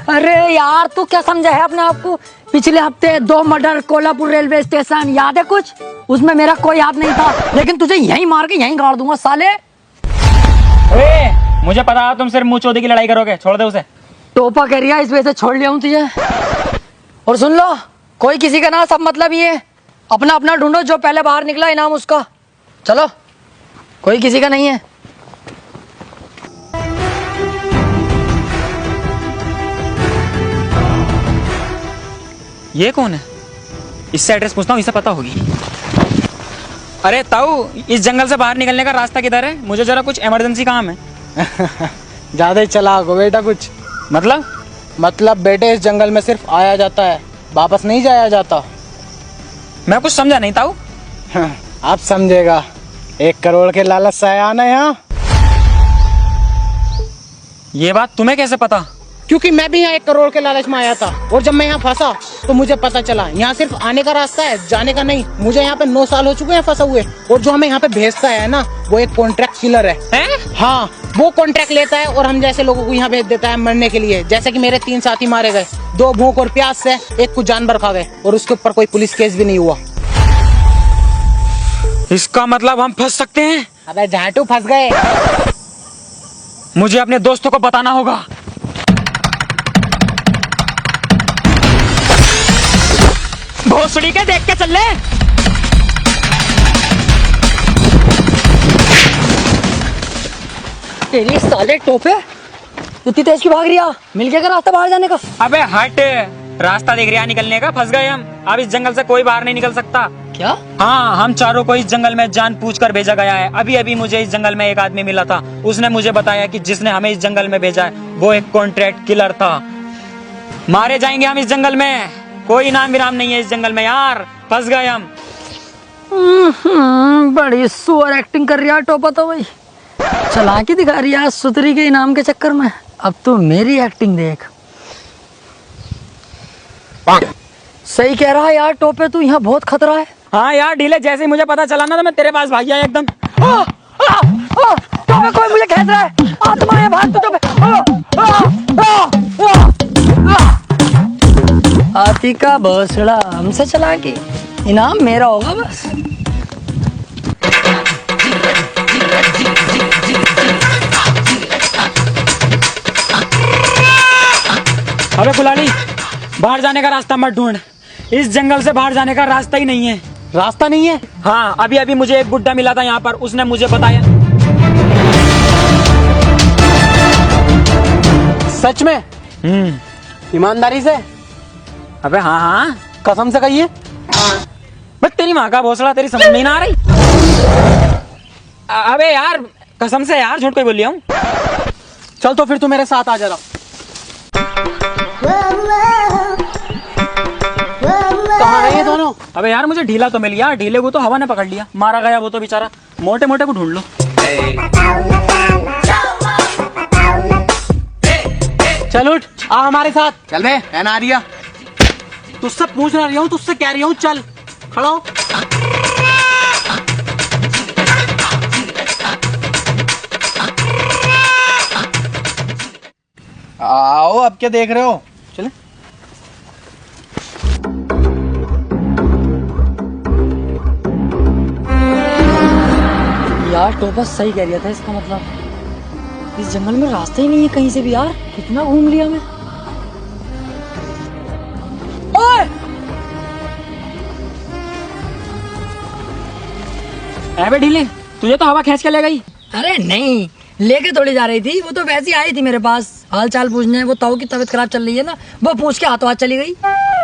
अरे यार तू क्या समझा है अपने आप को? पिछले हफ्ते 2 मर्डर कोल्हापुर रेलवे स्टेशन, याद है कुछ? उसमें मेरा कोई याद नहीं था, लेकिन तुझे यहीं मार के यहीं गाड़ दूंगा साले। मुझे पता तुम सिर्फ मुंह चोदी की लड़ाई करोगे, छोड़ दे उसे। टोपा कह रिया, इस वजह से छोड़ लिया हूँ तुझे। और सुन लो, कोई किसी का ना, सब मतलब ये अपना अपना ढूंढो, जो पहले बाहर निकला इनाम उसका। चलो, कोई किसी का नहीं है। ये कौन है? इससे एड्रेस पूछता हूँ, इसे पता होगी। अरे ताऊ, इस जंगल से बाहर निकलने का रास्ता किधर है? मुझे जरा कुछ इमरजेंसी काम है। ज्यादा ही चलाक हो बेटा। कुछ मतलब बेटे, इस जंगल में सिर्फ आया जाता है, वापस नहीं जाया जाता। मैं कुछ समझा नहीं ताऊ। आप समझेगा। 1 करोड़ के लालच से आया ना यहाँ। ये बात तुम्हें कैसे पता? क्योंकि मैं भी यहाँ 1 करोड़ के लालच में आया था, और जब मैं यहाँ फंसा तो मुझे पता चला यहाँ सिर्फ आने का रास्ता है, जाने का नहीं। मुझे यहाँ पे 9 साल हो चुके हैं फंसा हुए, और जो हमें यहाँ पे भेजता है ना, वो एक कॉन्ट्रैक्ट किलर है? हाँ, वो कॉन्ट्रैक्ट लेता है और हम जैसे लोगों को यहाँ भेज देता है मरने के लिए। जैसे कि मेरे 3 साथी मारे गए, 2 भूख और प्यास से, 1 कुछ जानवर खा गए, और उसके ऊपर कोई पुलिस केस भी नहीं हुआ। इसका मतलब हम फंस सकते हैं? अबे झाटू, फंस गए। मुझे अपने दोस्तों को बताना होगा। भोसड़ी के देख के चल ले। तेरी साले टोपे, इतनी तेज की भाग रिया? मिल गया रास्ता बाहर जाने का? अबे हट, रास्ता देख रहा निकलने का, फंस गए हम। अब इस जंगल से कोई बाहर नहीं निकल सकता। क्या? हाँ, हम चारों को इस जंगल में जान पूछकर भेजा गया है। अभी अभी मुझे इस जंगल में एक आदमी मिला था, उसने मुझे बताया कि जिसने हमें इस जंगल में भेजा है वो एक कॉन्ट्रैक्ट किलर था। मारे जाएंगे हम इस जंगल में, कोई नाम विराम नहीं है इस जंगल में यार। फंस गए हम। बड़ी सुअर एक्टिंग कर रहा टोपा तो भाई, चालाकी दिखा रही है सुतरी के इनाम के चक्कर में। अब तो मेरी एक्टिंग देख। सही कह रहा है यार टोपे, तू यहाँ बहुत खतरा है। हाँ यार ढीले, जैसे ही मुझे पता चला ना तो मैं तेरे पास भाग गया एकदम। टोपे, कोई मुझे खेच रहा है, आत्मा है, भाग तू टोपे। हाथी का भोसड़ा हमसे चला के इनाम मेरा होगा बस। अबे कुलाली, बाहर जाने का रास्ता मत ढूंढ। इस जंगल से बाहर जाने का रास्ता ही नहीं है। रास्ता नहीं है? हाँ, अभी अभी मुझे एक बुड्ढा मिला था यहाँ पर, उसने मुझे बताया। सच में? ईमानदारी से? अबे हाँ हाँ, कसम से कहिए। बस तेरी माँ का भोसड़ा, तेरी समझ नहीं ना आ रही? अबे यार कसम से यार, झूठ कोई बोल लिया हूँ। चल तो फिर तू मेरे साथ आ जरा। कहाँ है ये दोनों? अबे यार मुझे ढीला तो मिल गया, ढीले को तो हवा ने पकड़ लिया, मारा गया वो तो बेचारा। मोटे मोटे को ढूंढ लो। चल उठ, आ हमारे साथ। चल बे, है ना रिया? तुझसे पूछ रही हूँ, तुझसे कह रही हूँ, चल खड़ा हो। आओ, अब क्या देख रहे हो? चले। यार टोपा सही कह रहा था, इसका मतलब इस जंगल में रास्ता ही नहीं है कहीं से भी यार। कितना घूम लिया मैं। ओए! अबे ढीले, तुझे तो हवा खींच के ले गई। अरे नहीं, लेके थोड़ी जा रही थी, वो तो वैसे ही आई थी मेरे पास हाल चाल पूछने। वो ताऊ की तबीयत खराब चल रही है ना, वो पूछ के हाथों हाथ चली गई।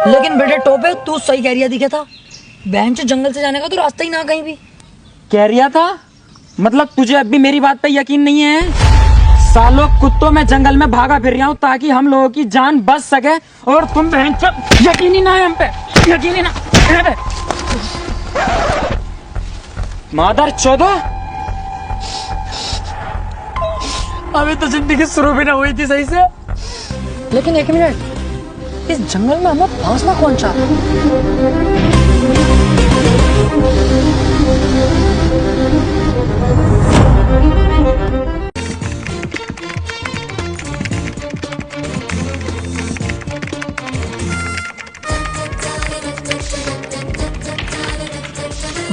लेकिन बेटे टोपे, तू सही कह रहा दिखा था, बहन चो जंगल से जाने का तो रास्ता ही ना कहीं भी। कह रिया था? मतलब तुझे अब भी मेरी बात पे यकीन नहीं है? सालों कुत्तों में जंगल में भागा फिर रहा हूँ ताकि हम लोगों की जान बच सके, और तुम बहन चो यकीन ही ना है हम पे, यकीन ही ना है। मादर चौदो, अभी तो जिंदगी शुरू भी ना हुई थी सही से। लेकिन एक मिनट, इस जंगल में हमें फंसना कौन चाहता?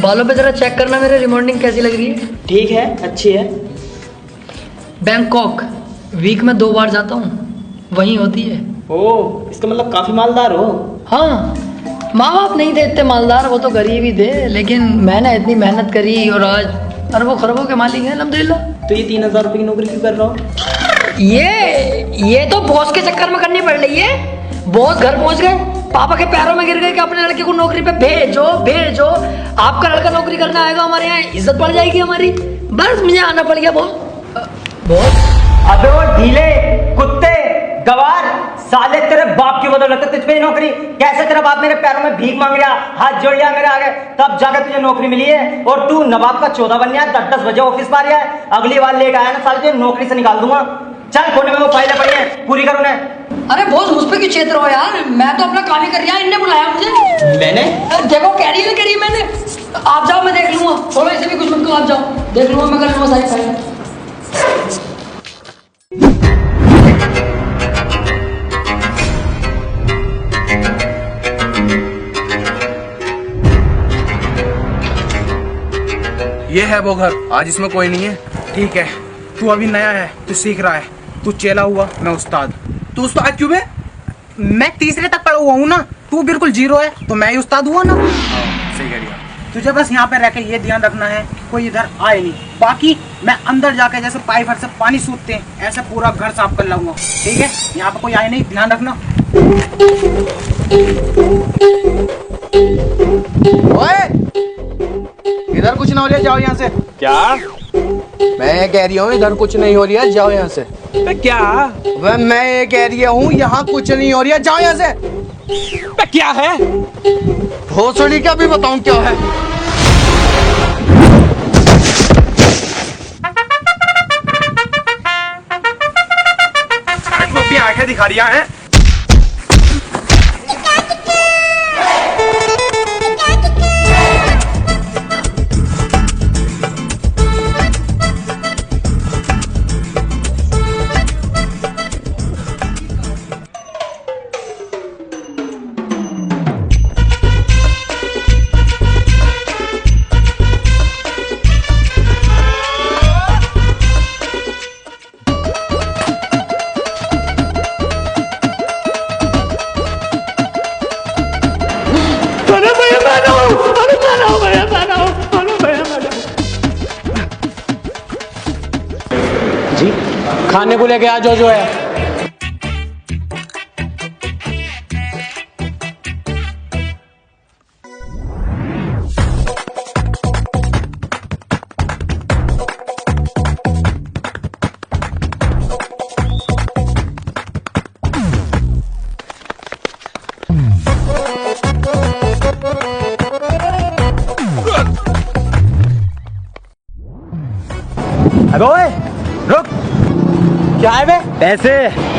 बालों पे जरा चेक करना मेरे, रिमॉन्डिंग कैसी लग रही है? ठीक है, अच्छी है। बैंकॉक वीक में 2 बार जाता हूँ, वहीं होती है। ओह, इसका मतलब काफी मालदार हो। हाँ, माँ बाप नहीं थे इतने मालदार, वो तो गरीब ही थे, लेकिन मैंने इतनी मेहनत करी और आज अरबों खरबों के मालिक हैं अल्हम्दुलिल्लाह। तो ये 3000 रुपए की नौकरी क्यों कर रहा हो? ये तो बॉस के चक्कर में करनी पड़ रही है। बॉस घर पहुंच गए, पापा के पैरों में गिर गए कि अपने लड़के को नौकरी पे भेजो भेजो, आपका लड़का नौकरी करने आएगा, हमारे यहाँ इज्जत बढ़ जाएगी हमारी। बस मुझे आना पड़ गया बॉस। अबे वो ढीले कुत्ते गवार साले, तेरे बाप की बदौलत तुझ पे नौकरी। कैसे तेरा बाप मेरे पैरों में भीख मांग लिया, हाथ जोड़ लिया मेरे आगे, तब जाकर तुझे नौकरी मिली है। और तू नवाब का 14 बन गया, 10-10 बजे ऑफिस पर आया है। अगली बार लेट आया ना साले, तुझे नौकरी से निकाल दूंगा। चल, कोने में वो फाइलें पड़ी हैं, पूरी कर उन्हें। अरे बॉस, मुझ पे क्यों चेत रहो यार, मैं तो अपना काम ही कर रहा, इनने बुलाया मुझे। मैंने? देखो कैरियर करी मैंने। आप जाओ, मैं देख लूंगा, छोड़ो इसे भी कुछ मत करो, आप जाओ, देख लूंगा, मैं कर लूंगा सारी फाइल। ये है वो घर, आज इसमें कोई नहीं है। ठीक है, तू अभी नया है, तू सीख रहा है, तू चेला हुआ, मैं उस्ताद। तू उस्ताद क्यों बे? मैं तीसरे तक पढ़ा हुआ हूँ ना, तू बिल्कुल जीरो है, तो मैं ही उस्ताद हुआ ना। सही कह रही है। तुझे बस यहाँ पे रह के ये ध्यान रखना है कि कोई इधर आए नहीं। बाकी मैं अंदर जाके जैसे पाइप से पानी सूखते हैं, ऐसे पूरा घर साफ कर लाऊंगा। ठीक है, यहाँ पे कोई आए नहीं, ध्यान रखना। ओए, इधर कुछ ना हो रहा, जाओ यहाँ से। क्या? मैं ये कह रही हूँ इधर कुछ नहीं हो रहा, जाओ यहाँ से। बे क्या? वह मैं ये कह रही हूँ यहाँ कुछ नहीं हो रहा, जाओ यहाँ से। बे क्या है? भोसड़ी का भी बताऊँ क्या है। अपनी आंखें दिखा रही हैं। जी, खाने को लेके आ जो है। अबे ओए रुक, क्या है बे? पैसे।